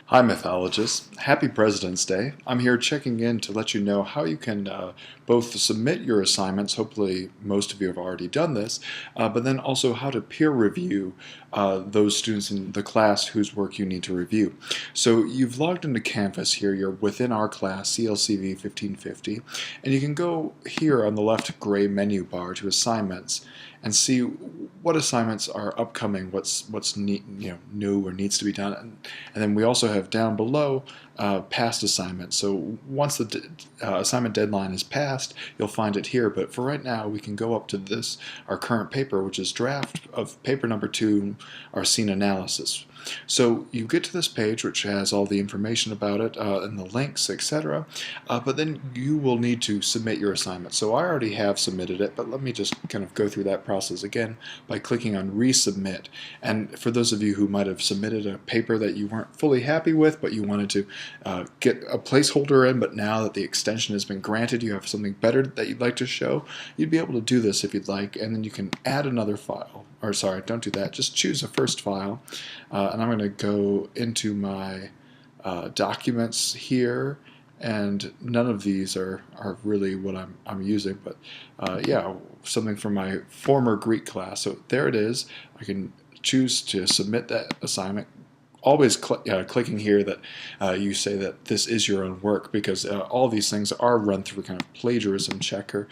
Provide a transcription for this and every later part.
Hi, mythologists. Happy President's Day. I'm here checking in to let you know how you can both submit your assignments. Hopefully, most of you have already done this, but then also how to peer review those students in the class whose work you need to review. So, you've logged into Canvas here. You're within our class, CLCV 1550, and you can go here on the left gray menu bar to Assignments and see what assignments are upcoming, what's new or needs to be done, and then we also have down below past assignments. So once the assignment deadline is passed, you'll find it here. But for right now, we can go up to this, our current paper, which is draft of paper number 2, our scene analysis. So you get to this page, which has all the information about it and the links, etc. But then you will need to submit your assignment. So I already have submitted it, but let me just kind of go through that process again by clicking on Resubmit. And for those of you who might have submitted a paper that you weren't fully happy with, but you wanted to get a placeholder in, but now that the extension has been granted, you have something better that you'd like to show, you'd be able to do this if you'd like, and then you can add another file. Or sorry, don't do that. Just choose a first file, and I'm going to go into my documents here, and none of these are really what I'm using, but yeah, something from my former Greek class. So there it is. I can choose to submit that assignment. Always clicking here that you say that this is your own work, because all these things are run through kind of plagiarism checker,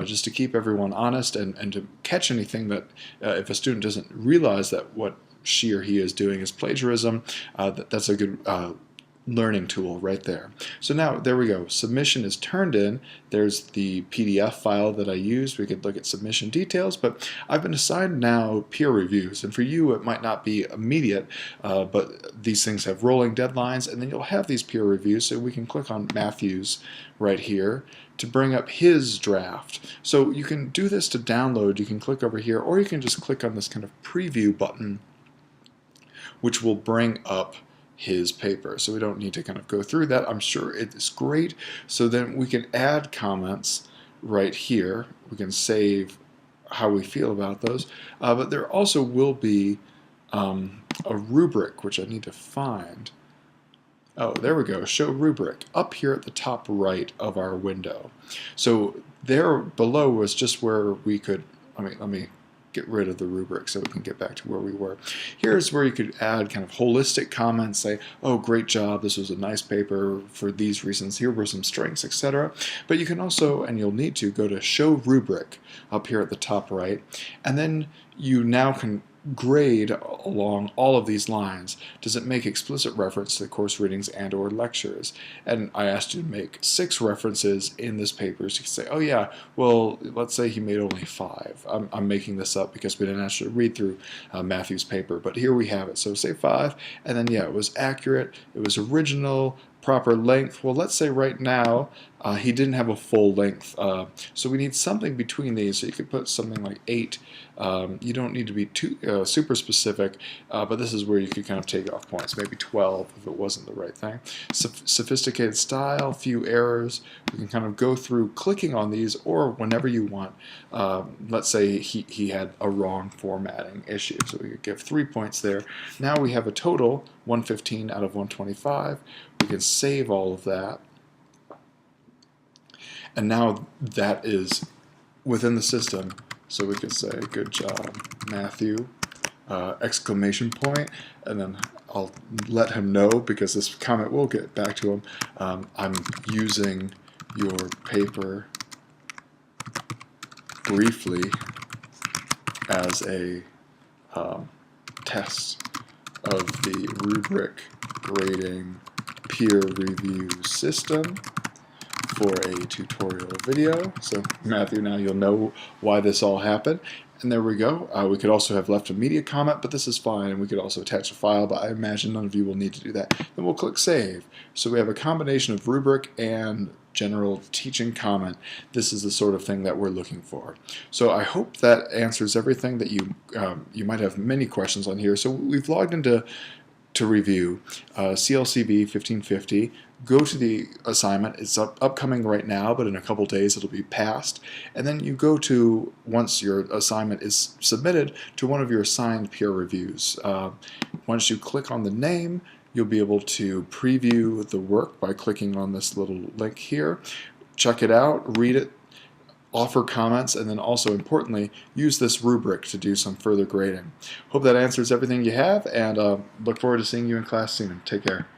just to keep everyone honest and to catch anything that if a student doesn't realize that what she or he is doing is plagiarism, that's a good learning tool right there. So now there we go. Submission is turned in. There's the PDF file that I used. We could look at submission details, but I've been assigned now peer reviews, and for you it might not be immediate, but these things have rolling deadlines, and then you'll have these peer reviews. So we can click on Matthews right here to bring up his draft. So you can do this to download. You can click over here, or you can just click on this kind of preview button, which will bring up his paper. So we don't need to kind of go through that. I'm sure it is great. So then we can add comments right here. We can save how we feel about those. But there also will be a rubric, which I need to find. Oh, there we go. Show rubric up here at the top right of our window. So there below was just where we could, let me get rid of the rubric so we can get back to where we were. Here's where you could add kind of holistic comments, say, oh, great job, this was a nice paper for these reasons, here were some strengths, etc. But you can also, and you'll need to, go to Show Rubric up here at the top right, and then you now can grade along all of these lines. Does it make explicit reference to the course readings and or lectures? And I asked you to make 6 references in this paper. So you can say, oh yeah, well, let's say he made only 5. I'm making this up because we didn't actually read through Matthew's paper, but here we have it. So say 5, and then yeah, it was accurate, it was original, proper length. Well, let's say right now he didn't have a full length, so we need something between these. So you could put something like 8. You don't need to be too super specific, but this is where you could kind of take off points. Maybe 12 if it wasn't the right thing. Sophisticated style, few errors. We can kind of go through clicking on these, or whenever you want. Let's say he had a wrong formatting issue, so we could give 3 points there. Now we have a total 115 out of 125. We can save all of that. And now that is within the system. So we could say, good job, Matthew, exclamation point, and then I'll let him know, because this comment will get back to him. I'm using your paper briefly as a test of the rubric grading peer review system for a tutorial video. So Matthew, now you'll know why this all happened. And there we go. We could also have left a media comment, but this is fine. And we could also attach a file, but I imagine none of you will need to do that. Then we'll click Save. So we have a combination of rubric and general teaching comment. This is the sort of thing that we're looking for. So I hope that answers everything that you might have many questions on here. So we've logged into review CLCV 1550. Go to the assignment. It's upcoming right now, but in a couple days it'll be passed. And then you go to, once your assignment is submitted, to one of your assigned peer reviews. Once you click on the name, You'll be able to preview the work by clicking on this little link here. Check it out, read it, offer comments, and then also importantly, use this rubric to do some further grading. Hope that answers everything you have, and look forward to seeing you in class soon. Take care.